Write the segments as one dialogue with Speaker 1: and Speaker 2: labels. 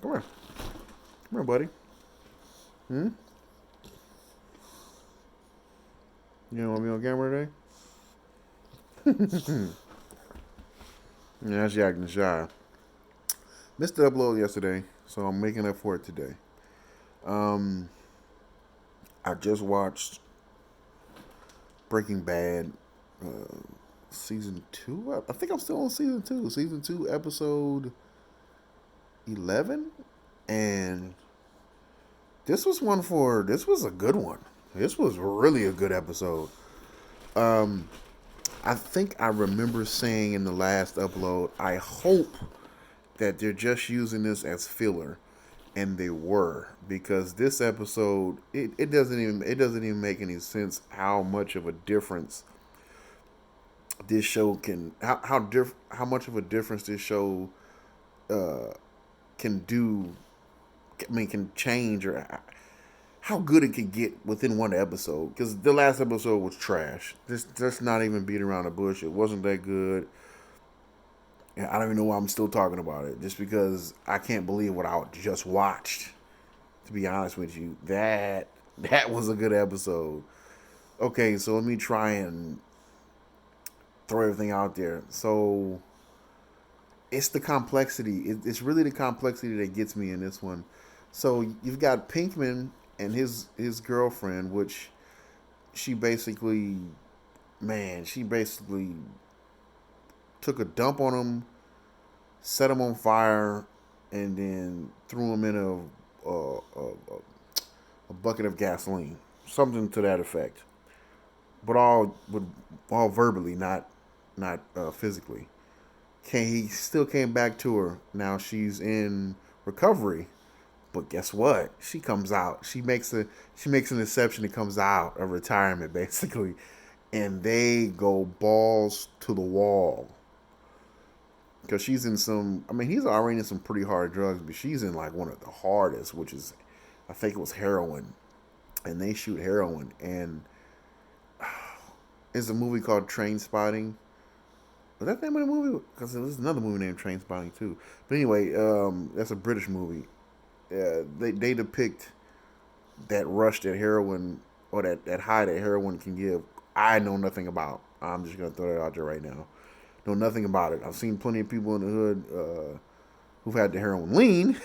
Speaker 1: Come here. Come here, buddy. Hmm? You don't want me on camera today? Yeah, she acting shy. Missed the upload yesterday, so I'm making up for it today. Um, I just watched Breaking Bad, uh, season two. I think I'm still on season two. Season two, episode 11, and this was a good one. This was really a good episode. Um, I think I remember saying in the last upload, I hope that they're just using this as filler, and they were, because this episode it doesn't even make any sense how much of a difference this show can how much of a difference this show uh, can do. I mean, can change, or how good it can get within one episode. Because the last episode was trash. Just not even beat around the bush. It wasn't that good. And I don't even know why I'm still talking about it. Just because I can't believe what I just watched. To be honest with you, that was a good episode. Okay, so let me try and throw everything out there. So it's the complexity. It's really the complexity that gets me in this one. So you've got Pinkman and his girlfriend, which she basically, man, she basically took a dump on him, set him on fire, and then threw him in a bucket of gasoline, something to that effect. But all verbally, not physically. He still came back to her. Now she's in recovery, but guess what? She comes out. She makes an exception and comes out of retirement basically, and they go balls to the wall because she's in some. I mean, he's already in some pretty hard drugs, but she's in like one of the hardest, which is, I think it was heroin, and they shoot heroin. And it's a movie called Train Spotting. Was that the name of the movie? Because there's another movie named Train Spotting too. But anyway, that's a British movie. They depict that rush that heroin, or that high that heroin can give. I know nothing about. I'm just gonna throw that out there right now. Know nothing about it. I've seen plenty of people in the hood who've had the heroin lean.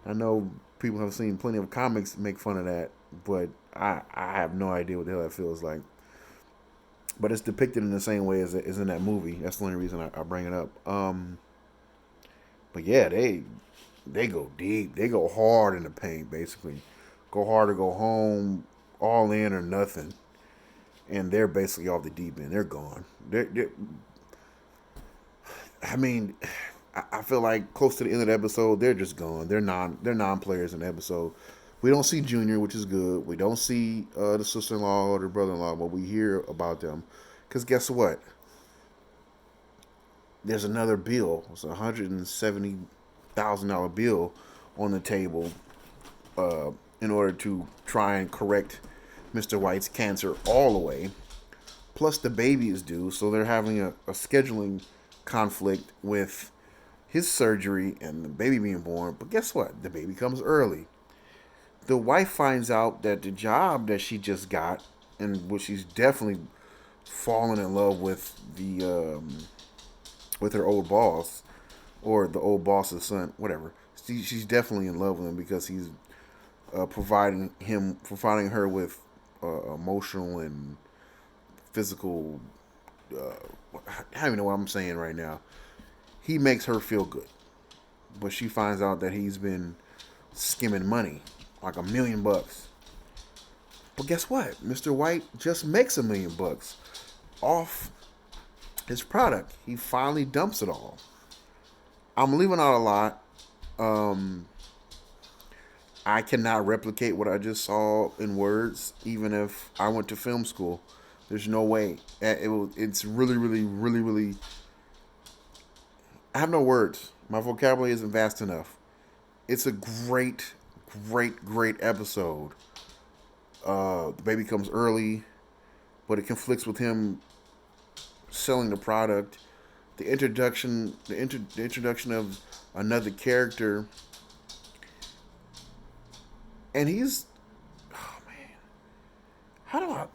Speaker 1: I know people have seen plenty of comics make fun of that, but I have no idea what the hell that feels like. But it's depicted in the same way as in that movie. That's the only reason I bring it up. But yeah, they go deep. They go hard in the paint, basically. Go hard or go home, all in or nothing. And they're basically off the deep end. They're gone. I mean, I feel like close to the end of the episode, they're just gone. They're non players in the episode. We don't see Junior, which is good. We don't see the sister in law or the brother in law, but we hear about them. Because guess what? There's another bill. It's $170,000 bill on the table in order to try and correct Mr. White's cancer all the way. Plus, the baby is due, so they're having a scheduling conflict with his surgery and the baby being born. But guess what? The baby comes early. The wife finds out that the job that she just got, and which she's definitely fallen in love with her old boss, or the old boss's son, whatever. She's definitely in love with him because he's providing her with emotional and physical. I don't even know what I'm saying right now. He makes her feel good, but she finds out that he's been skimming money, like $1 million. But guess what? Mr. White just makes $1 million off his product. He finally dumps it all. I'm leaving out a lot. Um, I cannot replicate what I just saw in words, even if I went to film school. There's no way. It's really, really, really, really. I have no words. My vocabulary isn't vast enough. It's a great, great, great episode. The baby comes early, but it conflicts with him selling the product. The introduction of another character and he's, oh man, how do I?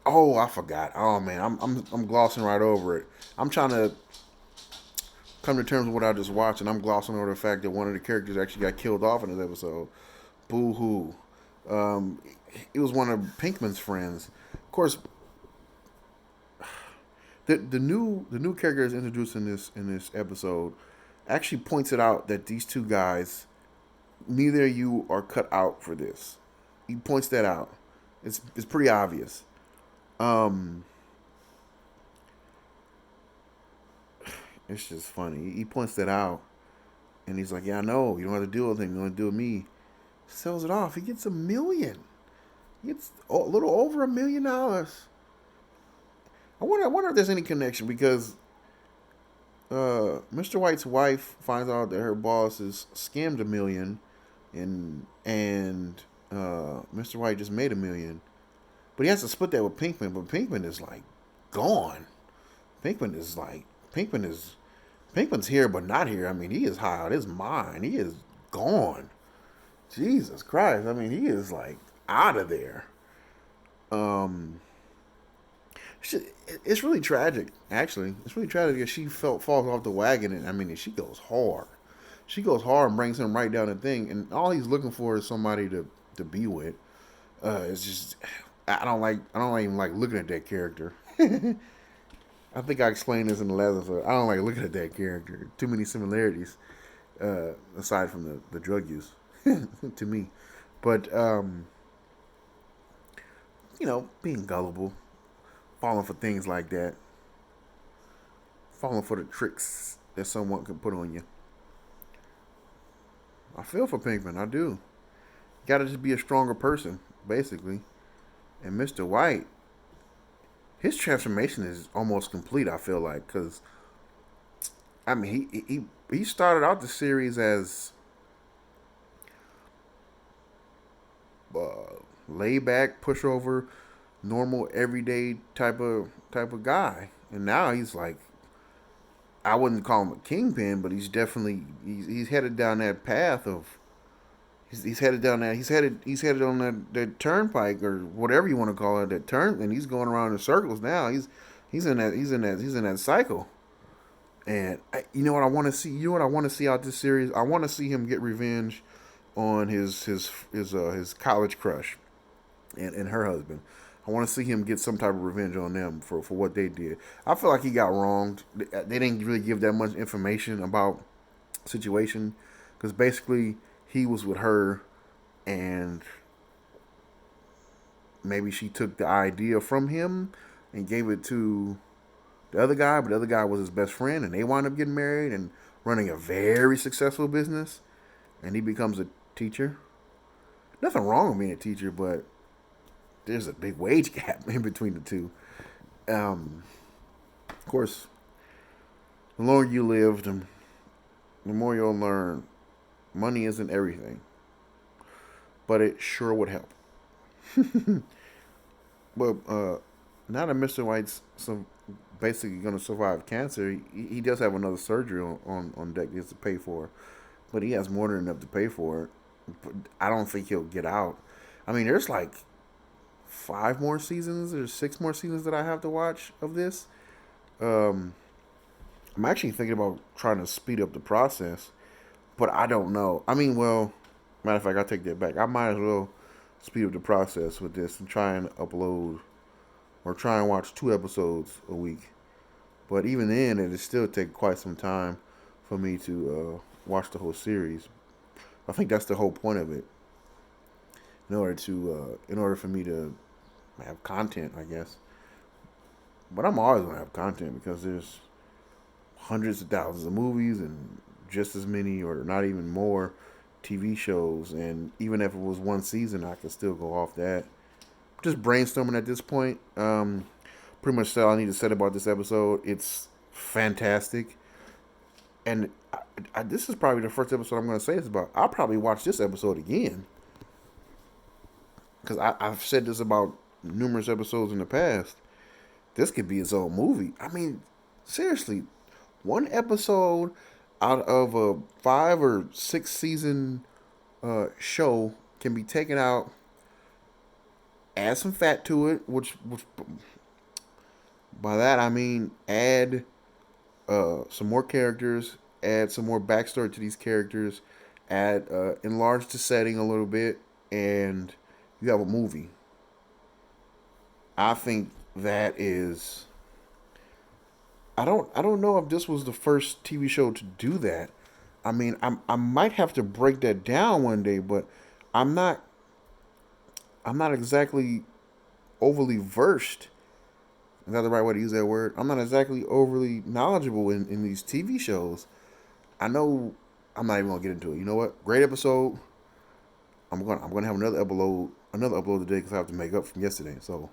Speaker 1: Oh, I forgot. Oh man, I'm glossing right over it. I'm trying to come to terms with what I just watched, and I'm glossing over the fact that one of the characters actually got killed off in this episode. Boo hoo. Um, it was one of Pinkman's friends. Of course, the new character is introduced in this episode actually points it out that these two guys, neither of you are cut out for this. He points that out. It's pretty obvious. Um, it's just funny. He points that out, and he's like, "Yeah, I know. You don't have to deal with him. You don't have to deal with me." Sells it off. He gets $1 million. He gets a little over $1 million. I wonder if there's any connection because Mr. White's wife finds out that her boss has scammed $1 million, and Mr. White just made $1 million, but he has to split that with Pinkman. But Pinkman is like gone. Pinkman is like Pinkman is Pinkman's here but not here. I mean, he is high out his mind. He is gone. Jesus Christ! I mean, he is like out of there. Um, it's really tragic. Actually, it's really tragic that she falls off the wagon, and I mean, she goes hard. She goes hard and brings him right down the thing, and all he's looking for is somebody to be with. It's just I don't even like looking at that character. I think I explained this in the last episode. I don't like looking at that character. Too many similarities, aside from the drug use, to me. But being gullible, falling for things like that, falling for the tricks that someone can put on you. I feel for Pinkman. I do. You gotta just be a stronger person, basically. And Mr. White, his transformation is almost complete. I feel like because I mean he started out the series as laid back, pushover, normal, everyday type of guy, and now he's like I wouldn't call him a kingpin, but he's headed down that path of he's headed down that he's headed on that turnpike or whatever you want to call it, that turn, and he's going around in circles now. He's in that cycle. And you know what I want to see? You know what I want to see out this series? I want to see him get revenge on his college crush and her husband. I want to see him get some type of revenge on them for what they did. I feel like he got wronged. They didn't really give that much information about the situation because basically he was with her and maybe she took the idea from him and gave it to the other guy, but the other guy was his best friend, and they wound up getting married and running a very successful business, and he becomes a teacher. Nothing wrong with being a teacher, but there's a big wage gap in between the two. Of course, the longer you live, the more you'll learn money isn't everything, but it sure would help. But now that Mr. White's basically going to survive cancer, he does have another surgery on deck he has to pay for, but he has more than enough to pay for it. But I don't think he'll get out. I mean, there's like 5 more seasons or 6 more seasons that I have to watch of this. Um, I'm actually thinking about trying to speed up the process, but I don't know. I mean, well, matter of fact, I take that back. I might as well speed up the process with this and try and upload or try and watch 2 episodes a week. But even then, it'll still take quite some time for me to watch the whole series. I think that's the whole point of it. In order for me to have content, I guess. But I'm always gonna have content because there's hundreds of thousands of movies and just as many, or not even more, TV shows. And even if it was one season, I could still go off that. Just brainstorming at this point. Pretty much all I need to say about this episode. It's fantastic, and this is probably the first episode I'm going to say this about. I'll probably watch this episode again because I've said this about numerous episodes in the past. This could be its own movie. I mean, seriously, one episode out of a 5 or 6 season show can be taken out, add some fat to it, which by that I mean add some more characters, add some more backstory to these characters, add enlarge the setting a little bit, and you have a movie. I think that is. I don't know if this was the first TV show to do that. I mean, I might have to break that down one day, but I'm not I'm not exactly overly versed. Is that the right way to use that word? I'm not exactly overly knowledgeable in these TV shows. I know I'm not even gonna get into it. You know what? Great episode. I'm gonna have another upload today because I have to make up from yesterday. So